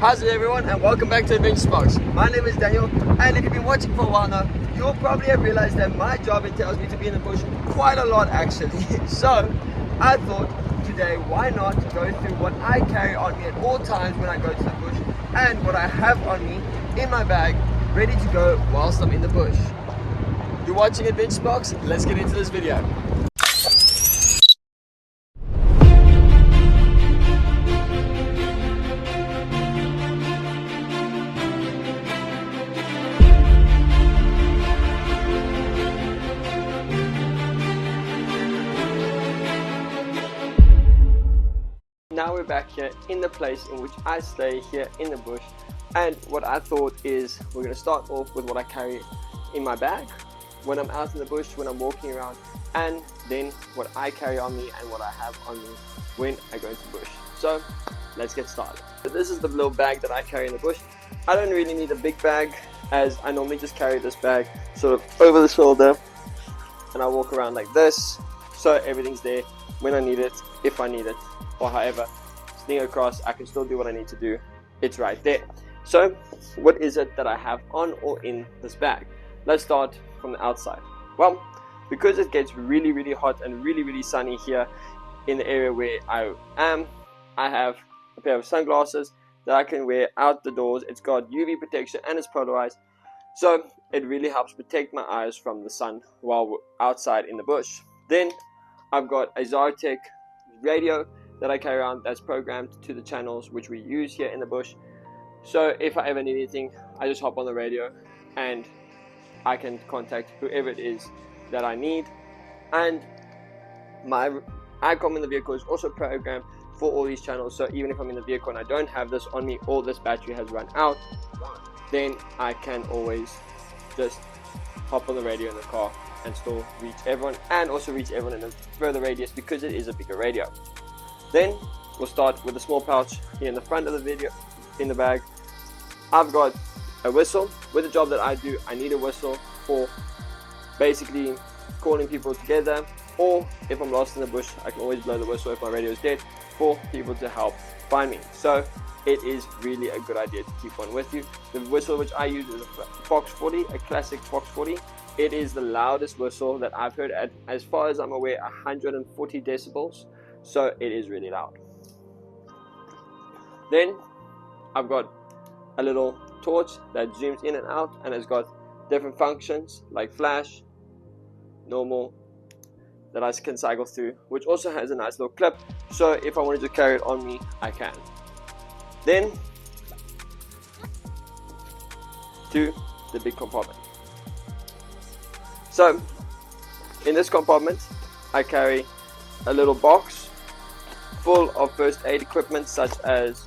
How's it everyone, and welcome back to AdventureSparks. My name is Daniel, and if you've been watching for a while now, you'll probably have realized that my job entails me to be in the bush quite a lot actually. So I thought today, why not go through what I carry on me at all times when I go to the bush and what I have on me in my bag ready to go whilst I'm in the bush. You're watching AdventureSparks, let's get into this video. Now we're back here in the place in which I stay here in the bush, and what I thought is we're going to start off with what I carry in my bag when I'm out in the bush, when I'm walking around, and then what I carry on me and what I have on me when I go into the bush. So let's get started. So this is the little bag that I carry in the bush. I don't really need a big bag, as I normally just carry this bag sort of over the shoulder and I walk around like this, so everything's there when I need it, if I need it, or however, sling across, I can still do what I need to do. It's right there. So what is it that I have on or in this bag? Let's start from the outside. Well, because it gets really hot and really sunny here in the area where I am, I have a pair of sunglasses that I can wear out the doors. It's got UV protection and it's polarized, so it really helps protect my eyes from the sun while we're outside in the bush. Then I've got a Zartec radio that I carry around that's programmed to the channels which we use here in the bush. So if I ever need anything, I just hop on the radio and I can contact whoever it is that I need. And my ICOM in the vehicle is also programmed for all these channels, so even if I'm in the vehicle and I don't have this on me or this battery has run out, then I can always just hop on the radio in the car and still reach everyone, and also reach everyone in a further radius because it is a bigger radio. Then we'll start with a small pouch here in the front of the video. In the bag, I've got a whistle. With the job that I do, I need a whistle for basically calling people together, or if I'm lost in the bush, I can always blow the whistle if my radio is dead for people to help find me. So it is really a good idea to keep one with you. The whistle which I use is a Fox 40, a classic Fox 40. It is the loudest whistle that I've heard at, as far as I'm aware, 140 decibels. So it is really loud. Then I've got a little torch that zooms in and out and has got different functions like flash, normal, that I can cycle through, which also has a nice little clip, so if I wanted to carry it on me, I can. Then to the big compartment. So in this compartment I carry a little box full of first aid equipment, such as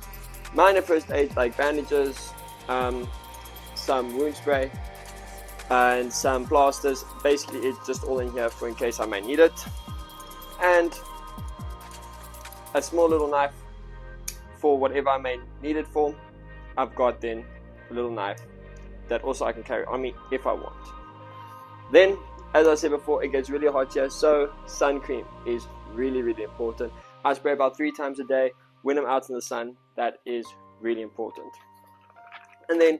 minor first aid like bandages, some wound spray and some plasters. Basically it's just all in here for in case I may need it, and a small little knife for whatever I may need it for. I've got then a little knife that also I can carry on me if I want. Then, as I said before, it gets really hot here, so sun cream is really important. I spray about 3 times a day when I'm out in the sun. That is really important. And then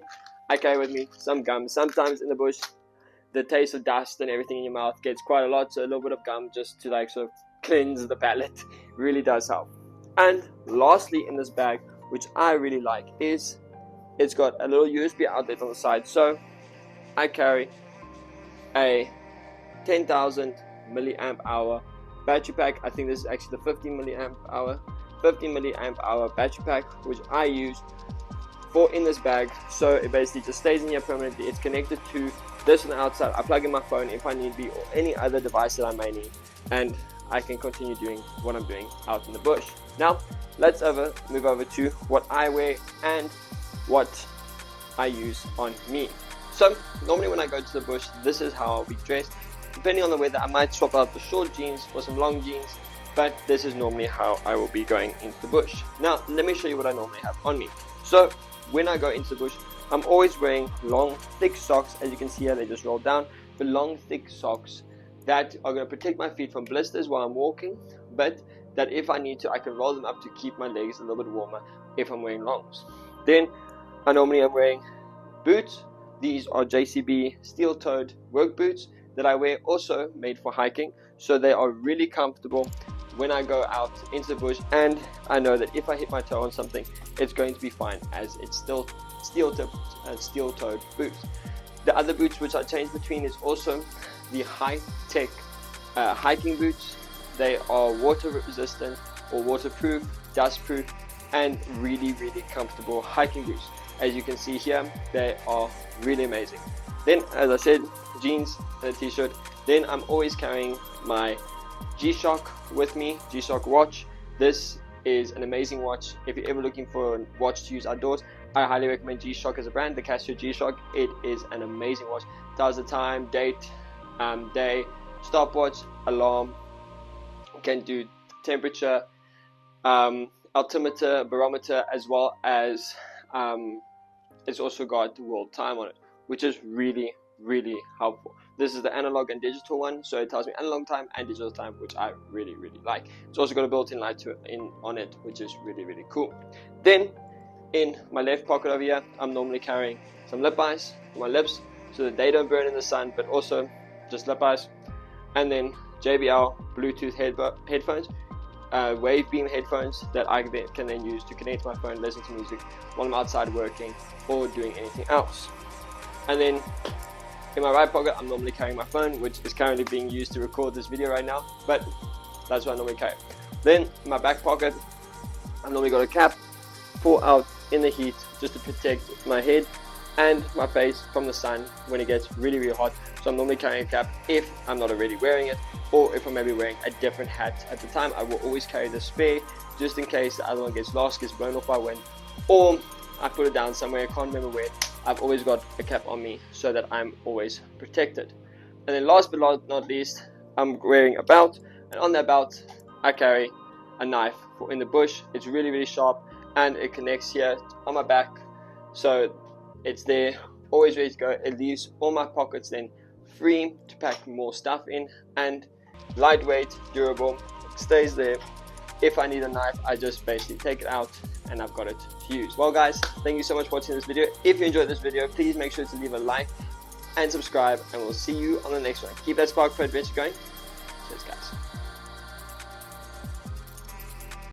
I carry with me some gum. Sometimes in the bush the taste of dust and everything in your mouth gets quite a lot, so a little bit of gum just to like sort of cleanse the palate really does help. And lastly in this bag, which I really like, is it's got a little USB outlet on the side. So I carry a 10,000 milliamp hour battery pack. I think this is actually the 15 milliamp hour battery pack, which I use for in this bag. So it basically just stays in here permanently. It's connected to this on the outside. I plug in my phone if I need be, or any other device that I may need, and I can continue doing what I'm doing out in the bush. Now let's move over to what I wear and what I use on me. So normally when I go to the bush, this is how I'll be dressed. Depending on the weather, I might swap out the short jeans for some long jeans, but this is normally how I will be going into the bush. Now let me show you what I normally have on me. So when I go into the bush, I'm always wearing long thick socks. As you can see here, they just roll down, but long thick socks that are going to protect my feet from blisters while I'm walking, but that if I need to, I can roll them up to keep my legs a little bit warmer if I'm wearing longs. Then I normally am wearing boots. These are JCB steel-toed work boots that I wear, also made for hiking, so they are really comfortable when I go out into the bush, and I know that if I hit my toe on something, it's going to be fine, as it's still steel-toed boots. The other boots which I change between is also the high-tech hiking boots. They are water resistant or waterproof, dustproof, and really comfortable hiking boots. As you can see here, they are really amazing. Then, as I said, jeans and a t-shirt. Then I'm always carrying my G-Shock with me, G-Shock watch. This is an amazing watch. If you're ever looking for a watch to use outdoors, I highly recommend G-Shock as a brand, the Casio G-Shock. It is an amazing watch. Tells the time, date, day, stopwatch, alarm, can do temperature, altimeter, barometer, as well as it's also got world time on it, which is really helpful. This is the analog and digital one, so it tells me analog time and digital time, which I really like. It's also got a built-in light on it, which is really cool. Then in my left pocket over here, I'm normally carrying some lip balms for my lips so that they don't burn in the sun, but also just lip balms. And then JBL Bluetooth headphones, wave beam headphones that I can then use to connect to my phone, listen to music while I'm outside working or doing anything else. And then in my right pocket, I'm normally carrying my phone, which is currently being used to record this video right now, but that's what I normally carry. Then in my back pocket, I've normally got a cap for out in the heat, just to protect my head and my face from the sun when it gets really hot. So I'm normally carrying a cap if I'm not already wearing it, or if I'm maybe wearing a different hat at the time. I will always carry the spare just in case the other one gets lost, gets blown off by wind, or I put it down somewhere, I can't remember where. I've always got a cap on me so that I'm always protected. And then last but not least, I'm wearing a belt, and on that belt I carry a knife for in the bush. It's really sharp, and it connects here on my back, so it's there, always ready to go. It leaves all my pockets then free to pack more stuff in, and lightweight, durable, stays there. If I need a knife, I just basically take it out and I've got it to use. Well guys, thank you so much for watching this video. If you enjoyed this video, please make sure to leave a like and subscribe, and we'll see you on the next one. Keep that spark for adventure going. Cheers guys.